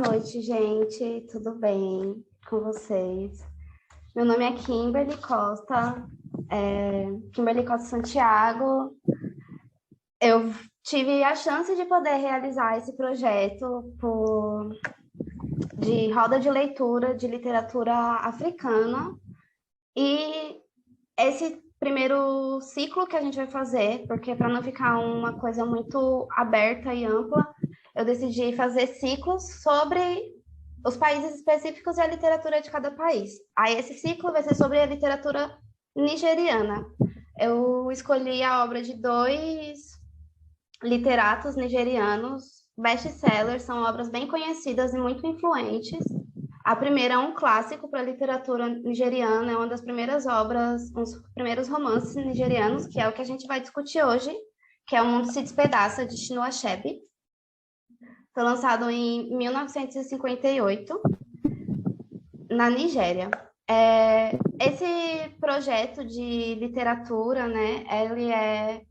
Boa noite, gente. Tudo bem com vocês? Meu nome é Kimberly Costa, Kimberly Costa Santiago. Eu tive a chance de poder realizar esse projeto de roda de leitura de literatura africana. E esse primeiro ciclo que a gente vai fazer, porque para não ficar uma coisa muito aberta e ampla, eu decidi fazer ciclos sobre os países específicos e a literatura de cada país. Aí esse ciclo vai ser sobre a literatura nigeriana. Eu escolhi a obra de dois literatos nigerianos, best-sellers, são obras bem conhecidas e muito influentes. A primeira é um clássico para a literatura nigeriana, é uma das primeiras obras, um dos primeiros romances nigerianos, que é o que a gente vai discutir hoje, que é O Mundo se Despedaça, de Chinua Achebe. Foi lançado em 1958, na Nigéria. Esse projeto de literatura, né, ele é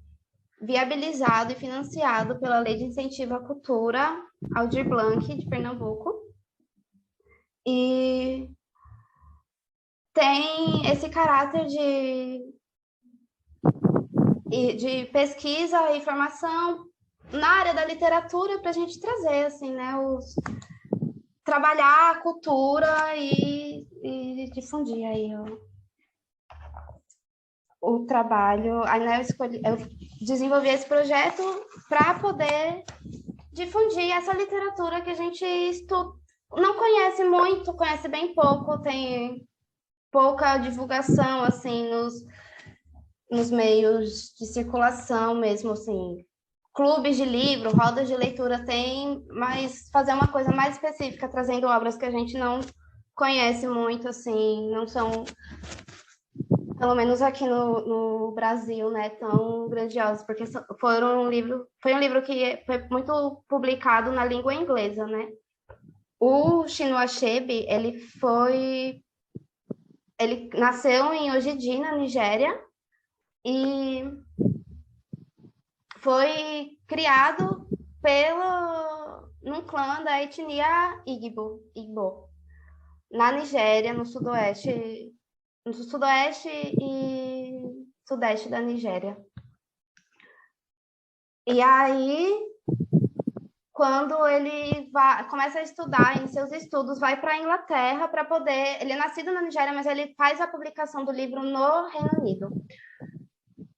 viabilizado e financiado pela Lei de Incentivo à Cultura Aldir Blanc, de Pernambuco. E tem esse caráter de pesquisa e formação na área da literatura para a gente trazer, assim, né, trabalhar a cultura e difundir aí o trabalho. Aí, né, eu desenvolvi esse projeto para poder difundir essa literatura que a gente não conhece muito, conhece bem pouco, tem pouca divulgação assim nos meios de circulação mesmo, assim, clubes de livro, rodas de leitura tem, mas fazer uma coisa mais específica, trazendo obras que a gente não conhece muito, assim, não são, pelo menos aqui no Brasil, né, tão grandiosos, porque foi um livro que foi muito publicado na língua inglesa, né. O Chinua Achebe, ele nasceu em Ojiji, na Nigéria, e foi criado num clã da etnia Igbo, na Nigéria, no sudoeste e sudeste da Nigéria. E aí, quando ele começa a estudar, em seus estudos, vai para a Inglaterra para poder... Ele é nascido na Nigéria, mas ele faz a publicação do livro no Reino Unido,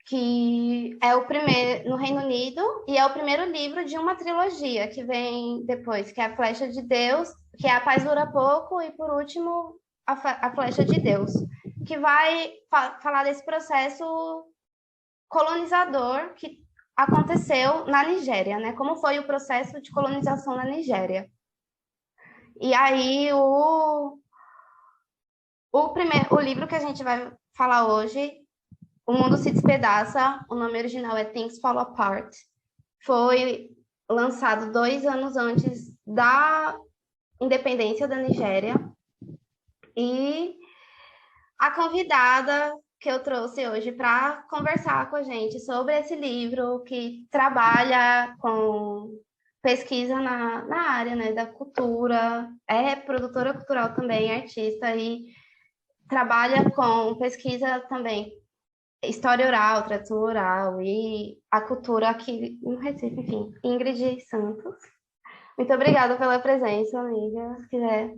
que é o primeiro no Reino Unido, e é o primeiro livro de uma trilogia que vem depois, que é A Flecha de Deus, que é A Paz Dura Pouco, e por último, A Flecha de Deus, que vai falar desse processo colonizador que aconteceu na Nigéria, né? Como foi o processo de colonização na Nigéria. E aí, o livro que a gente vai falar hoje, O Mundo se Despedaça, o nome original é Things Fall Apart, foi lançado 2 anos antes da independência da Nigéria. E a convidada que eu trouxe hoje para conversar com a gente sobre esse livro, que trabalha com pesquisa na área, né, da cultura, é produtora cultural também, artista, e trabalha com pesquisa também, história oral, tradição oral e a cultura aqui no Recife, enfim. Ingrid Santos. Muito obrigada pela presença, amiga. Se quiser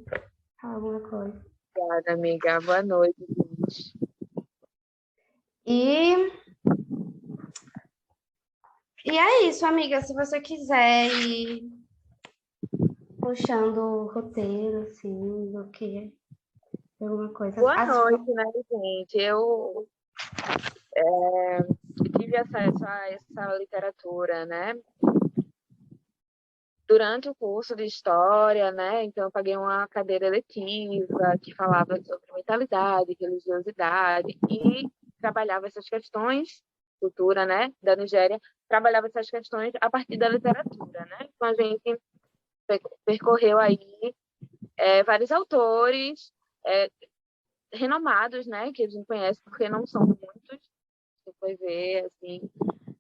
falar alguma coisa. Obrigada, amiga. Boa noite, gente. E é isso, amiga. Se você quiser ir puxando o roteiro, assim, do que alguma coisa. Boa noite, né, gente? Eu tive acesso a essa literatura, né, durante o curso de História, né, então eu paguei uma cadeira eletiva que falava sobre mentalidade, religiosidade e trabalhava essas questões, cultura, né, da Nigéria, trabalhava essas questões a partir da literatura, né, então a gente percorreu aí vários autores renomados, né, que a gente conhece, porque não são muitos, você foi ver, assim,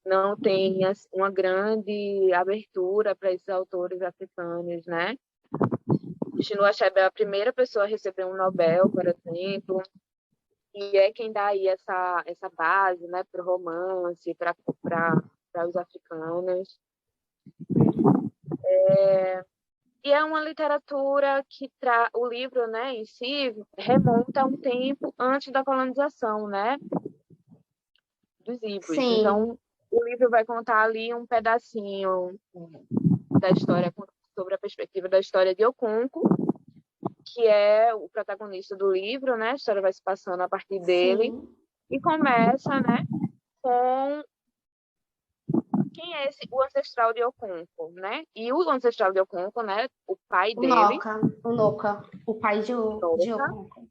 não tem uma grande abertura para esses autores africanos, né? Chinua Achebe é a primeira pessoa a receber um Nobel, por exemplo, e é quem dá aí essa base, né, para o romance, para os africanos. E é uma literatura que o livro, né, em si remonta a um tempo antes da colonização, né, dos Igbos. Sim, Então, o livro vai contar ali um pedacinho da história sobre a perspectiva da história de Okonkwo, que é o protagonista do livro, né? A história vai se passando a partir dele sim. e começa, né, com quem é o ancestral de Okonkwo, né? E o ancestral de Okonkwo, né, o pai dele, O Noca, o pai de Noka, Okonkwo.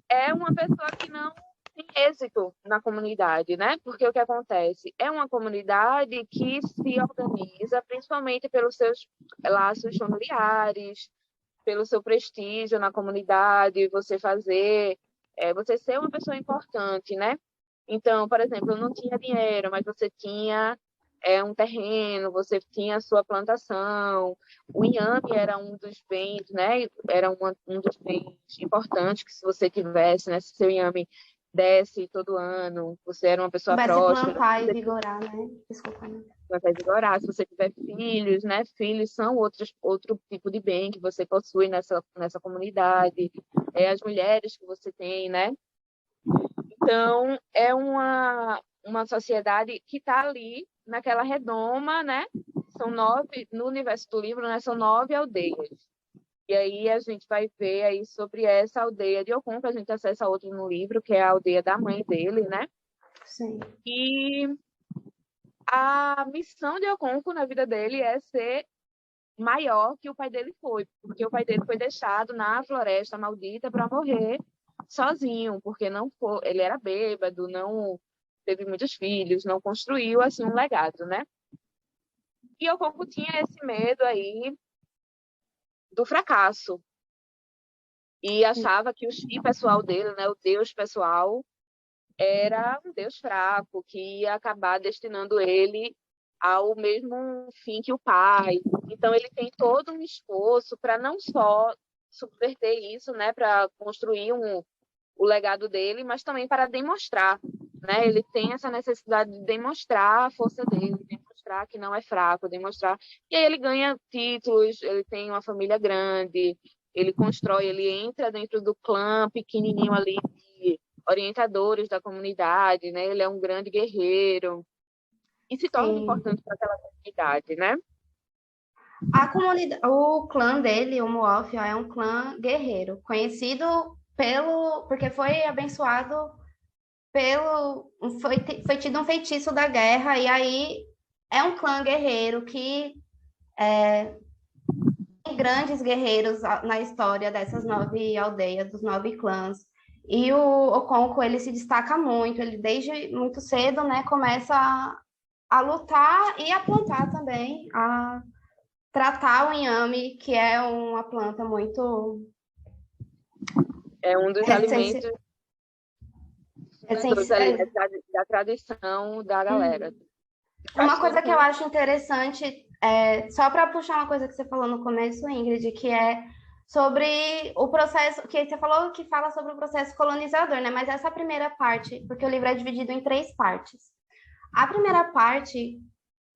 é uma pessoa que não tem êxito na comunidade, né? Porque o que acontece? É uma comunidade que se organiza principalmente pelos seus laços familiares, pelo seu prestígio na comunidade, você ser uma pessoa importante, né? Então, por exemplo, eu não tinha dinheiro, mas você tinha um terreno, você tinha a sua plantação. O inhame era um dos bens, né? Era um dos bens importantes que se você tivesse, né? Se seu inhame desse todo ano, você era uma pessoa Começa a próspera. plantar e vigorar, né? Desculpa, né? Vai vigorar. Se você tiver filhos, né? Filhos são outro tipo de bem que você possui nessa comunidade. As mulheres que você tem, né? Então, é uma sociedade que está ali, naquela redoma, né? São 9, no universo do livro, né? São 9 aldeias. E aí a gente vai ver aí sobre essa aldeia de Okonkwo, a gente acessa outro no livro, que é a aldeia da mãe dele, né? Sim. E a missão de Okonkwo na vida dele é ser maior que o pai dele foi, porque o pai dele foi deixado na floresta maldita para morrer sozinho, porque não foi, ele era bêbado, não teve muitos filhos, não construiu assim um legado, né? E Okonkwo tinha esse medo aí do fracasso e achava que o chi pessoal dele, né, o deus pessoal, era um deus fraco que ia acabar destinando ele ao mesmo fim que o pai. Então ele tem todo um esforço para não só subverter isso, né, para construir o legado dele, mas também para demonstrar, né? Ele tem essa necessidade de demonstrar a força dele, demonstrar que não é fraco, demonstrar. E aí ele ganha títulos, ele tem uma família grande, ele constrói, ele entra dentro do clã pequenininho ali de orientadores da comunidade, né? Ele é um grande guerreiro e se torna Sim. importante para aquela comunidade, né? A comunidade, o clã dele, o Muoffia, é um clã guerreiro, conhecido porque foi abençoado foi tido um feitiço da guerra, e aí é um clã guerreiro que tem grandes guerreiros na história dessas 9 aldeias, dos 9 clãs. E o Okonkwo, ele se destaca muito, ele desde muito cedo, né, começa a lutar e a plantar também, a tratar o inhame, que é uma planta muito É um dos essencial. alimentos fundadores ali da tradição da galera. Faz Uma coisa tudo que com eu acho interessante, só para puxar uma coisa que você falou no começo, Ingrid, que é sobre o processo, que você falou que fala sobre o processo colonizador, né? Mas essa primeira parte, porque o livro é dividido em 3 partes. A primeira parte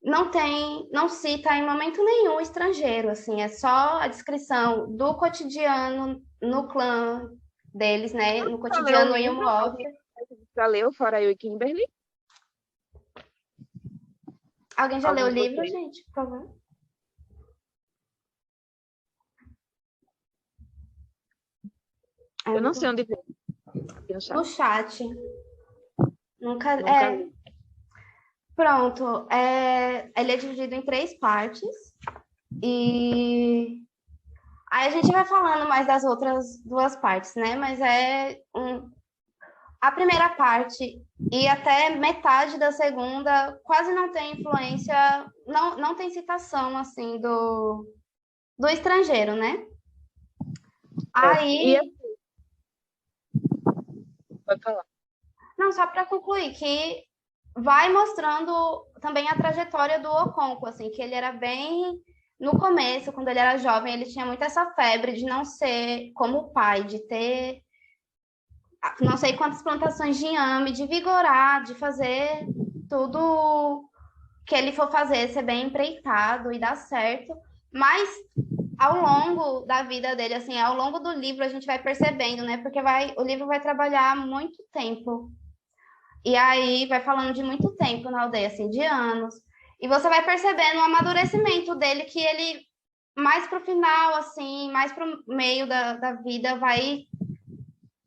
não cita em momento nenhum estrangeiro, assim, é só a descrição do cotidiano no clã deles, né? No para ler o cotidiano em livro, Umuof. para ler o Fora Eu e Kimberly. Alguém já leu Algum o de livro, vocês? gente, por favor? É Eu não muito sei onde ver aqui no chat. no chat. Nunca. Nunca li. Pronto. Ele é dividido em 3 partes. E aí a gente vai falando mais das outras 2 partes, né? Mas a primeira parte e até metade da segunda quase não tem influência, não tem citação assim do estrangeiro, né? E Aí, pode falar. não, só para concluir, que vai mostrando também a trajetória do Okonkwo, assim, que ele era bem no começo, quando ele era jovem, ele tinha muito essa febre de não ser como o pai, de ter não sei quantas plantações de inhame, de vigorar, de fazer tudo que ele for fazer ser bem empreitado e dar certo. Mas ao longo da vida dele, assim, ao longo do livro a gente vai percebendo, né? Porque o livro vai trabalhar muito tempo. E aí vai falando de muito tempo na aldeia, assim, de anos. E você vai percebendo o amadurecimento dele, que ele, mais pro final, assim, mais pro meio da vida, vai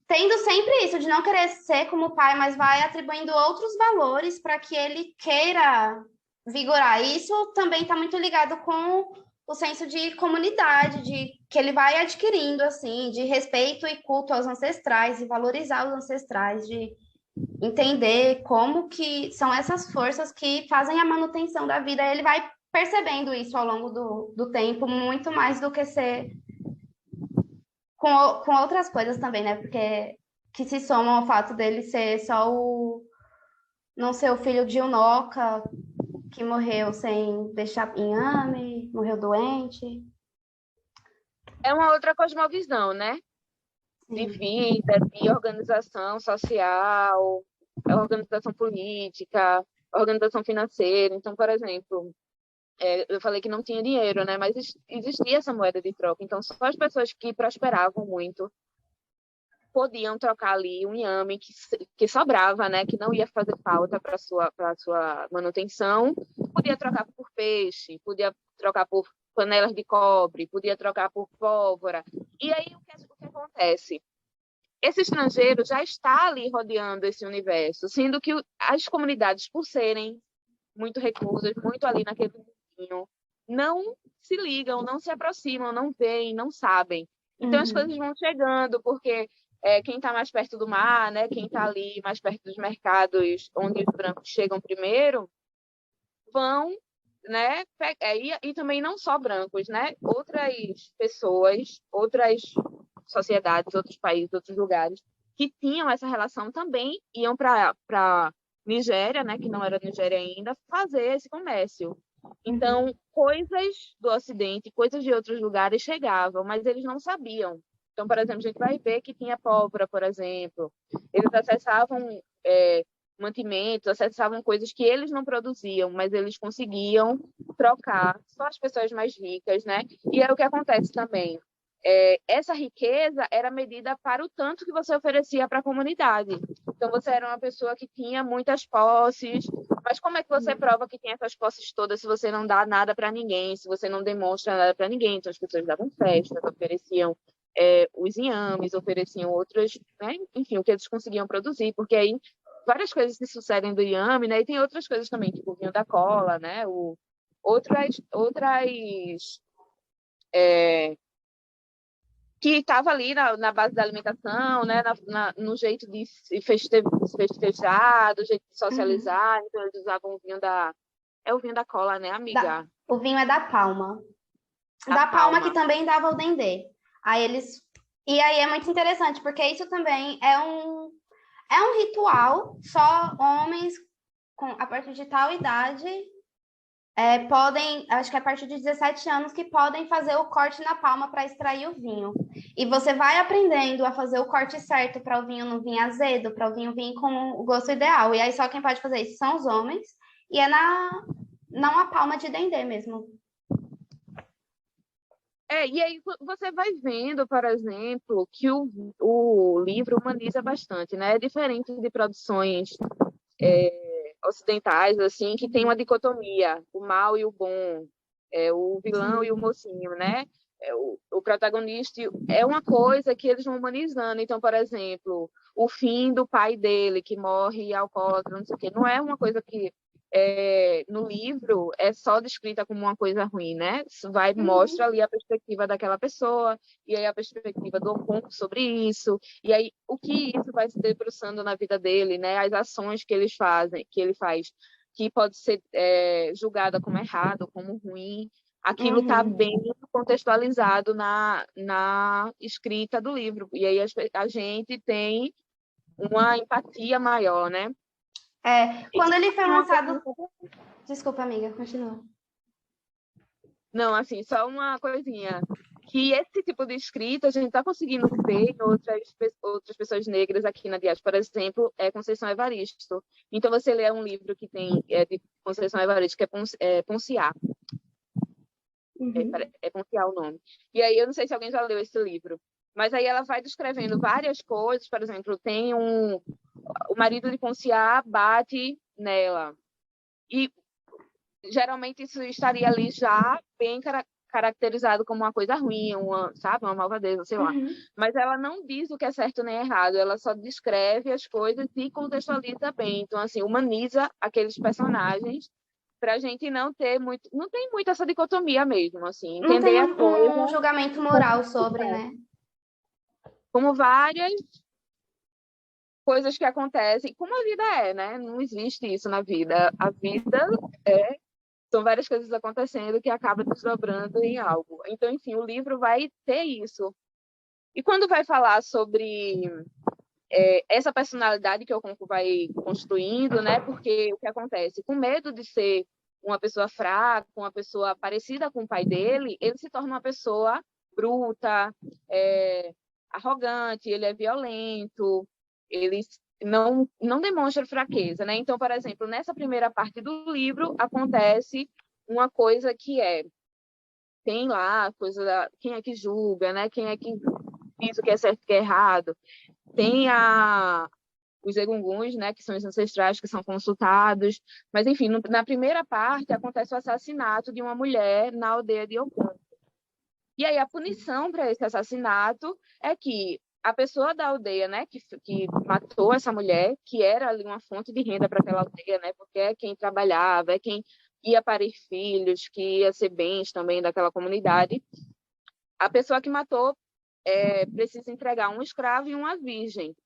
tendo sempre isso, de não querer ser como o pai, mas vai atribuindo outros valores para que ele queira vigorar. E isso também está muito ligado com o senso de comunidade, de que ele vai adquirindo, assim, de respeito e culto aos ancestrais, e valorizar os ancestrais, de entender como que são essas forças que fazem a manutenção da vida. Ele vai percebendo isso ao longo do tempo, muito mais do que ser com outras coisas também, né? Porque que se somam ao fato dele ser só o não ser o filho de Unoca, que morreu sem deixar inhame, morreu doente. É uma outra cosmovisão, né? De Sim. vida, de organização social, organização política, organização financeira. Então, por exemplo, eu falei que não tinha dinheiro, né? Mas existia essa moeda de troca. Então, só as pessoas que prosperavam muito podiam trocar ali um inhame que sobrava, né? Que não ia fazer falta para sua manutenção. Podia trocar por peixe, podia trocar por panelas de cobre, podia trocar por pólvora. E aí, o que acontece? Esse estrangeiro já está ali rodeando esse universo, sendo que as comunidades, por serem muito reclusas, muito ali naquele mundinho, não se ligam, não se aproximam, não veem, não sabem. Então as coisas Uhum. vão chegando, porque quem está mais perto do mar, né, quem está ali mais perto dos mercados onde os brancos chegam primeiro, vão, né, e também não só brancos, né, outras pessoas, outras sociedades, outros países, outros lugares que tinham essa relação também iam para Nigéria, né, que não era Nigéria ainda, fazer esse comércio. Então, Uhum. coisas do Ocidente, coisas de outros lugares chegavam, mas eles não sabiam. Então, por exemplo, a gente vai ver que tinha pólvora, por exemplo. Eles acessavam mantimentos, acessavam coisas que eles não produziam, mas eles conseguiam trocar, só as pessoas mais ricas, né? E é o que acontece também. Essa riqueza era medida para o tanto que você oferecia para a comunidade. Então, você era uma pessoa que tinha muitas posses, mas como é que você prova que tem essas posses todas se você não dá nada para ninguém, se você não demonstra nada para ninguém? Então, as pessoas davam festas, ofereciam os inhames, ofereciam outras, né? Enfim, o que eles conseguiam produzir, porque aí várias coisas se sucedem do inhame, né? E tem outras coisas também, tipo o vinho da cola, né? Outras que estava ali na base da alimentação, né, no jeito de se festejar, do jeito de Uhum. socializar. Então, eles usavam o vinho da... É o vinho da cola, né, amiga? O vinho é da palma. A Da palma que palma. também dava o dendê. Aí eles. E aí é muito interessante, porque isso também é um ritual, só homens a partir de tal idade podem, acho que é a partir de 17 anos, que podem fazer o corte na palma para extrair o vinho. E você vai aprendendo a fazer o corte certo para o vinho não vir azedo, para o vinho vir com o gosto ideal. E aí só quem pode fazer isso são os homens, e é não a palma de dendê mesmo. E aí você vai vendo, por exemplo, que o livro humaniza bastante, né? É diferente de produções ocidentais, assim, que tem uma dicotomia, o mal e o bom, o vilão e o Sim. mocinho, né? O protagonista é uma coisa que eles vão humanizando. Então, por exemplo, o fim do pai dele, que morre alcoólatra, não sei o quê, não é uma coisa que no livro é só descrita como uma coisa ruim, né? Isso mostra Uhum. ali a perspectiva daquela pessoa, e aí a perspectiva do Oconto sobre isso, e aí o que isso vai se debruçando na vida dele, né? As ações que ele faz, que pode ser julgada como errado, como ruim, aquilo está Uhum. bem contextualizado na escrita do livro, e aí a gente tem uma empatia maior, né? E Quando ele foi tem uma coisa lançado. Desculpa, amiga, continua. Não, assim, só uma coisinha. Que esse tipo de escrita a gente está conseguindo ver em outras pessoas negras aqui na diáspora. Por exemplo, é Conceição Evaristo. Então, você lê um livro que tem de Conceição Evaristo, que é Ponciá. Uhum. É Ponciá o nome. E aí, eu não sei se alguém já leu esse livro. Mas aí ela vai descrevendo várias coisas. Por exemplo, tem o marido de Ponciá bate nela. E geralmente isso estaria ali já bem caracterizado como uma coisa ruim, sabe, uma malvadeza, sei lá. Uhum. Mas ela não diz o que é certo nem errado, ela só descreve as coisas e contextualiza bem. Então, assim, humaniza aqueles personagens para a gente não ter muito, não tem muito essa dicotomia mesmo, assim, Não tem entender a coisa um julgamento moral sobre, né? como várias coisas que acontecem, como a vida é, né? Não existe isso na vida. A vida são várias coisas acontecendo que acabam desdobrando em algo. Então, enfim, o livro vai ter isso. E quando vai falar sobre essa personalidade que o Okonkwo vai construindo, né? Porque o que acontece? Com medo de ser uma pessoa fraca, uma pessoa parecida com o pai dele, ele se torna uma pessoa bruta, arrogante, ele é violento, ele não demonstra fraqueza, né? Então, por exemplo, nessa primeira parte do livro acontece uma coisa que tem lá a coisa quem é que julga, né? Quem é que diz o que é certo e o que é errado. Tem os egunguns, né, que são os ancestrais que são consultados, mas enfim, na primeira parte acontece o assassinato de uma mulher na aldeia de Oconto. E aí a punição para esse assassinato é que a pessoa da aldeia, né, que matou essa mulher, que era ali uma fonte de renda para aquela aldeia, né, porque é quem trabalhava, é quem ia parir filhos, que ia ser bens também daquela comunidade, a pessoa que matou precisa entregar um escravo e uma virgem.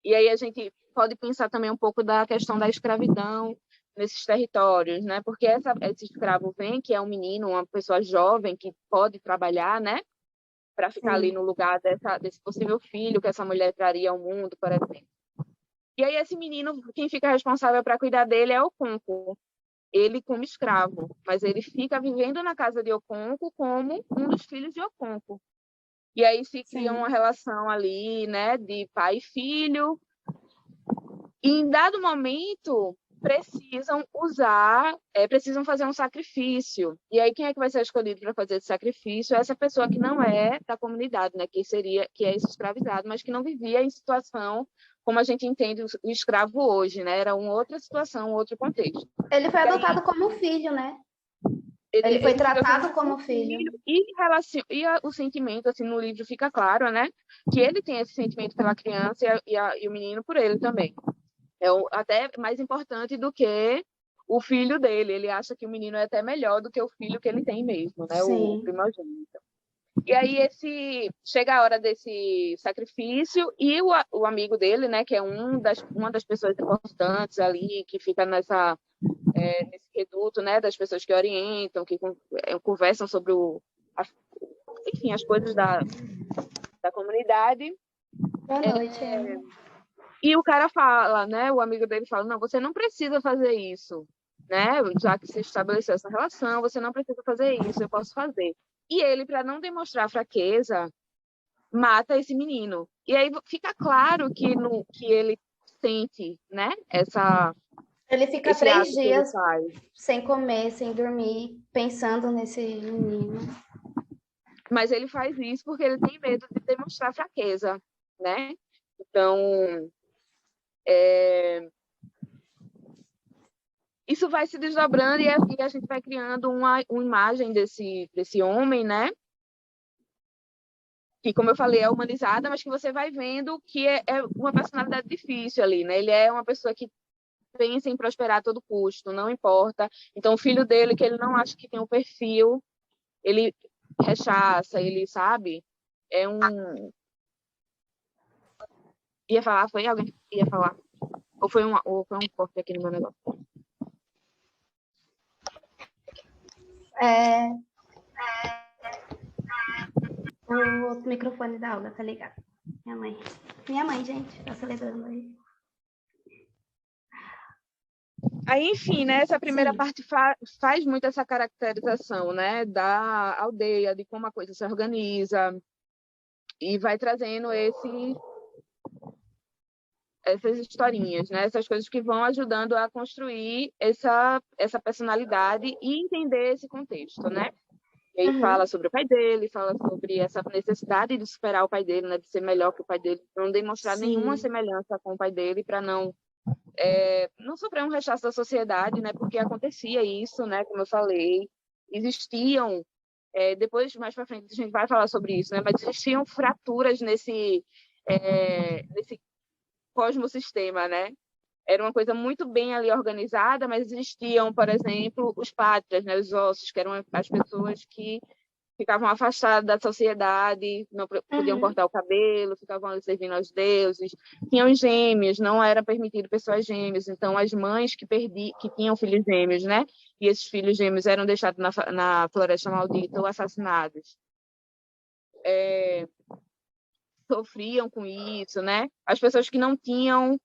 E aí a gente pode pensar também um pouco da questão da escravidão nesses territórios, né? Porque esse escravo vem, que é um menino, uma pessoa jovem que pode trabalhar, né? Para ficar ali no lugar desse possível filho que essa mulher traria ao mundo, por exemplo. E aí esse menino, quem fica responsável para cuidar dele é o Okonkwo, ele como escravo, mas ele fica vivendo na casa de Okonkwo como um dos filhos de Okonkwo. E aí se cria uma relação ali, né, de pai e filho. E em dado momento precisam fazer um sacrifício. E aí quem é que vai ser escolhido para fazer esse sacrifício? É essa pessoa que não é da comunidade, né, que é esse escravizado, mas que não vivia em situação como a gente entende o escravo hoje, né? Era uma outra situação, um outro contexto. Ele foi adotado como filho, né? Ele foi tratado como filho. E o sentimento, assim, no livro fica claro, né? Que ele tem esse sentimento pela criança e o menino por ele também. É até mais importante do que o filho dele. Ele acha que o menino é até melhor do que o filho que ele tem mesmo, né? O primogênito. E aí chega a hora desse sacrifício e o amigo dele, né? Que é uma das pessoas importantes ali, que fica nesse reduto, né? Das pessoas que orientam, que conversam sobre enfim, as coisas da comunidade. Boa noite. E o cara fala, né? O amigo dele fala, não, você não precisa fazer isso, né? Já que você estabeleceu essa relação, você não precisa fazer isso, eu posso fazer. E ele, para não demonstrar fraqueza, mata esse menino. E aí fica claro que ele sente, né? Ele fica Esse 3 ato que ele dias faz. sem comer, sem dormir, pensando nesse menino. Mas ele faz isso porque ele tem medo de demonstrar fraqueza, né? Então, isso vai se desdobrando e a gente vai criando uma imagem desse homem, né? Que, como eu falei, é humanizada, mas que você vai vendo que é uma personalidade difícil ali, né? Ele é uma pessoa que pensa em prosperar a todo custo, não importa. Então, o filho dele, que ele não acha que tem um perfil, ele rechaça, ele sabe? É um... Ia falar? Foi alguém? Ia falar? Ou foi um corte aqui no meu negócio? O outro microfone da aula tá ligado. Minha mãe, gente, tá celebrando aí. Aí, enfim, né, essa primeira Sim. parte faz muito essa caracterização, né, da aldeia, de como a coisa se organiza, e vai trazendo essas historinhas, né, essas coisas que vão ajudando a construir essa personalidade e entender esse contexto, né? E aí fala Uhum. sobre o pai dele, fala sobre essa necessidade de superar o pai dele, né, de ser melhor que o pai dele, não demonstrar nenhuma Sim. semelhança com o pai dele para não sofrer um rechaço da sociedade, né? Porque acontecia isso, né? Como eu falei, existiam depois mais para frente a gente vai falar sobre isso, né? Mas existiam fraturas nesse cosmosistema, né? Era uma coisa muito bem ali organizada, mas existiam, por exemplo, os pátrias, né? Os ossos, que eram as pessoas que ficavam afastadas da sociedade, não podiam Uhum. cortar o cabelo, ficavam ali servindo aos deuses. Tinham gêmeos, não era permitido pessoas gêmeas. Então, as mães que tinham filhos gêmeos, né? E esses filhos gêmeos eram deixados na Floresta Maldita ou assassinados. Sofriam com isso, né? As pessoas que não tinham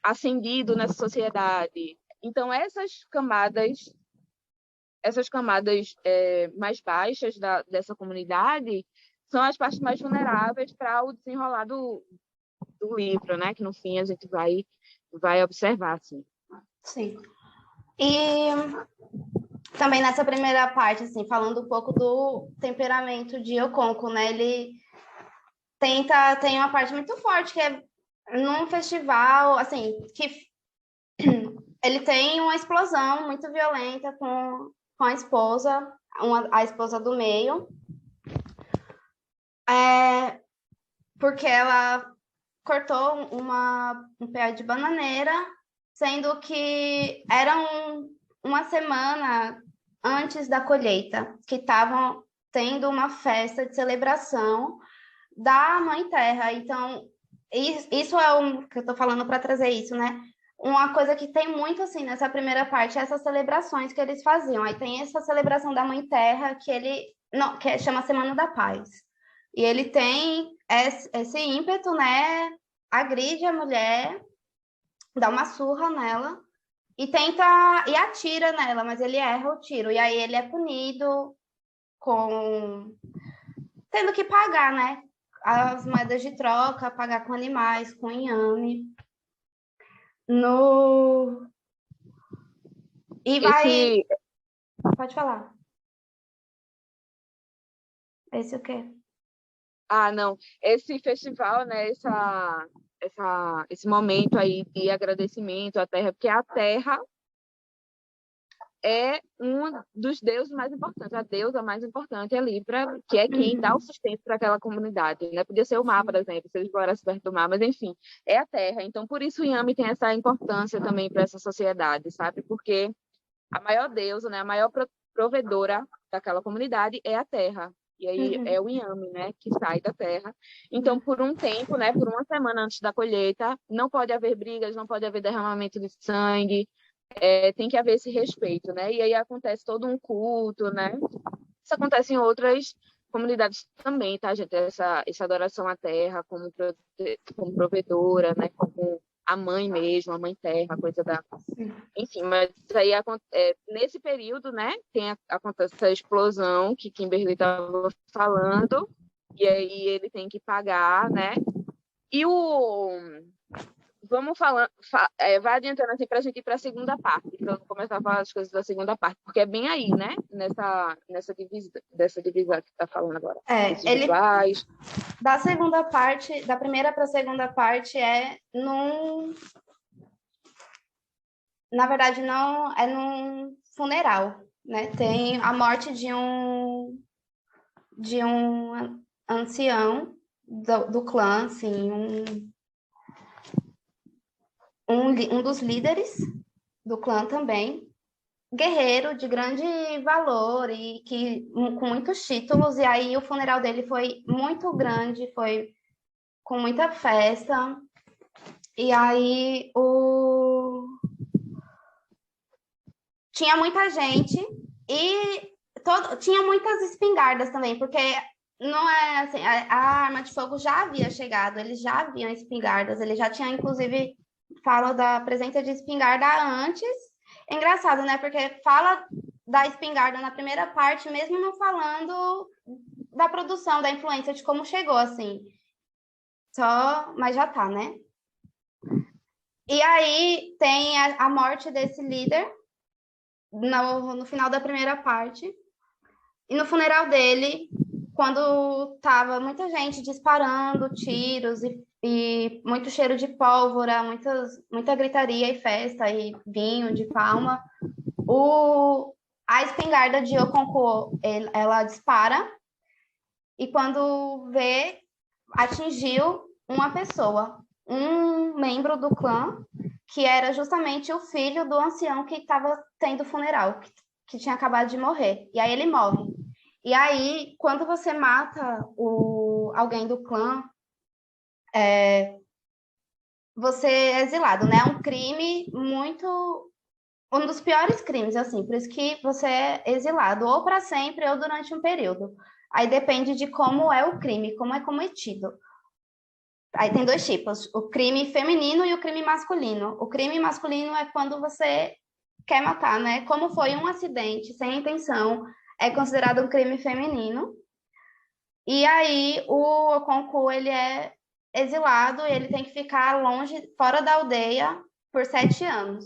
ascendido nessa sociedade. Então, essas camadas mais baixas dessa comunidade são as partes mais vulneráveis para o desenrolar do livro, né? Que no fim a gente vai observar, assim. Sim. E também nessa primeira parte, assim, falando um pouco do temperamento de Okonkwo, né? Ele tem uma parte muito forte que é num festival, assim, que ele tem uma explosão muito violenta com a esposa, a esposa do meio, porque ela cortou um pé de bananeira, sendo que era uma semana antes da colheita, que estavam tendo uma festa de celebração da Mãe Terra. Então, isso é o que eu estou falando para trazer isso, né? Uma coisa que tem muito assim nessa primeira parte é essas celebrações que eles faziam. Aí tem essa celebração da Mãe Terra que ele não, que chama Semana da Paz. E ele tem esse ímpeto, né? Agride a mulher, dá uma surra nela e tenta e atira nela, mas ele erra o tiro. E aí ele é punido com tendo que pagar, né? As moedas de troca, pagar com animais, com inhame. No... E vai. Esse, Pode falar. Esse o quê? não, esse festival, né? Esse momento aí de agradecimento à Terra, porque a Terra é um dos deuses mais importantes, a deusa mais importante ali, que é quem dá o Uhum. sustento para aquela comunidade, né? Podia ser o mar, por exemplo, se eles morassem perto do mar, mas enfim, é a terra. Então, por isso o Yami tem essa importância também para essa sociedade, sabe? Porque a maior deusa, né, a maior provedora daquela comunidade é a terra. E aí é Uhum. o Yami, né, que sai da terra. Então, por um tempo, né, por uma semana antes da colheita, não pode haver brigas, não pode haver derramamento de sangue, tem que haver esse respeito, né? E aí acontece todo um culto, né? Isso acontece em outras comunidades também, tá, gente? Essa adoração à terra como provedora, né? Como a mãe mesmo, a mãe terra, coisa da... Enfim, mas aí nesse período, né? Acontece essa explosão que Kimberly estava falando, e aí ele tem que pagar, né? E vamos falando, vai adiantando assim para a gente ir para a segunda parte, para eu começar a falar as coisas da segunda parte, porque é bem aí, né? Dessa divisão que está falando agora. Esses Ele rituais. da segunda parte, da primeira para a segunda parte é num, na verdade não é num funeral, né? Tem a morte de um ancião do clã, assim, um dos líderes do clã também, guerreiro de grande valor e com muitos títulos, e aí o funeral dele foi muito grande, foi com muita festa, e aí tinha muita gente e tinha muitas espingardas também, porque não é assim, a arma de fogo já havia chegado, eles já haviam espingardas, ele já tinha inclusive fala da presença de espingarda antes, É engraçado, né? Porque fala da espingarda na primeira parte, mesmo não falando da produção, da influência, de como chegou, assim. Só, mas já tá, né? E aí tem a morte desse líder no final da primeira parte. E no funeral dele, quando tava muita gente disparando tiros e muito cheiro de pólvora, muita gritaria e festa e vinho de palma, a espingarda de Okonkwo, ela dispara e quando vê, atingiu uma pessoa, um membro do clã, que era justamente o filho do ancião que estava tendo o funeral, que tinha acabado de morrer. E aí ele morre. E aí, quando você mata alguém do clã, você é exilado, né? É um crime muito... Um dos piores crimes, assim. Por isso que você é exilado, ou para sempre, ou durante um período. Aí depende de como é o crime, como é cometido. Aí tem dois tipos, o crime feminino e o crime masculino. O crime masculino é quando você quer matar, né? Como foi um acidente sem intenção, é considerado um crime feminino. E aí o Okonkwo, ele é exilado e ele tem que ficar longe, fora da aldeia, por 7 anos.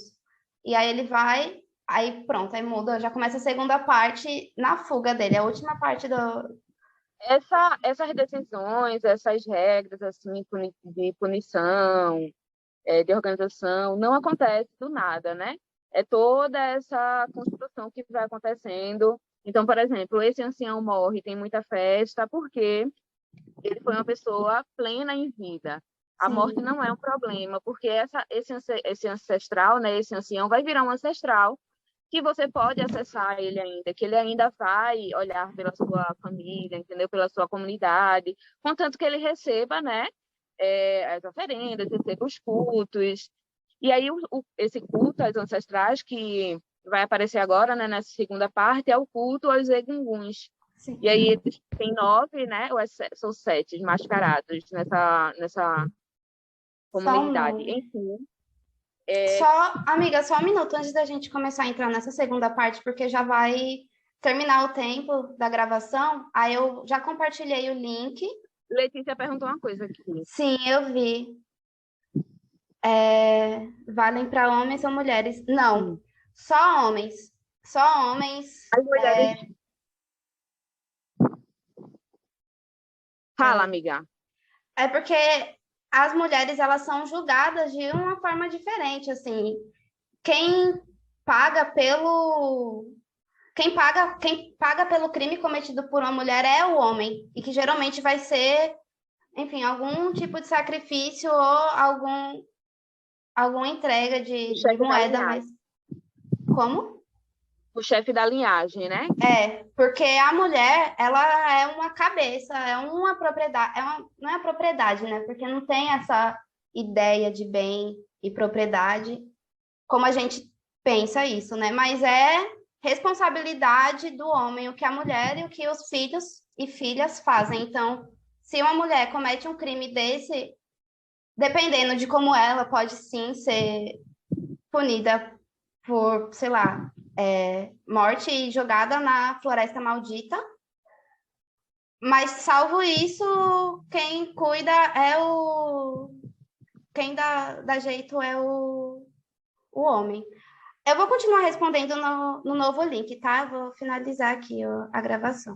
E aí ele vai, aí pronto, aí muda, já começa a segunda parte na fuga dele, a última parte do... Essas decisões, essas regras assim, de punição, de organização, não acontece do nada, né? É toda essa construção que vai acontecendo. Então, por exemplo, esse ancião morre, tem muita festa, porque ele foi uma pessoa plena em vida. A Sim, morte não é um problema, porque esse ancestral, né, esse ancião vai virar um ancestral que você pode acessar ele ainda, que ele ainda vai olhar pela sua família, entendeu? Pela sua comunidade, contanto que ele receba, né, as oferendas, receba os cultos. E aí esse culto aos ancestrais que vai aparecer agora, né, nessa segunda parte, é o culto aos egunguns. sim. E aí eles têm 9, né, ou são 7 mascarados nessa Só um comunidade. nome. Enfim, Amiga, só um minuto antes da gente começar a entrar nessa segunda parte, porque já vai terminar o tempo da gravação. Aí eu já compartilhei o link. Letícia perguntou uma coisa aqui. Sim, eu vi. Valem para homens ou mulheres? Não, só homens. Só homens. As mulheres... Fala, amiga. É porque as mulheres elas são julgadas de uma forma diferente, assim. Quem paga pelo quem paga pelo crime cometido por uma mulher é o homem, e que geralmente vai ser, enfim, algum tipo de sacrifício ou alguma entrega O de chefe da moeda, mas linhagem. como? O chefe da linhagem, né? Porque a mulher, ela é uma cabeça, é uma propriedade, não é propriedade, né? Porque não tem essa ideia de bem e propriedade como a gente pensa isso, né? Mas é responsabilidade do homem o que a mulher e o que os filhos e filhas fazem. Então, se uma mulher comete um crime desse, dependendo de como ela pode sim ser punida por, sei lá, morte e jogada na floresta maldita. Mas, salvo isso, quem cuida é o. Quem dá jeito é o homem. Eu vou continuar respondendo no novo link, tá? Eu vou finalizar aqui a gravação.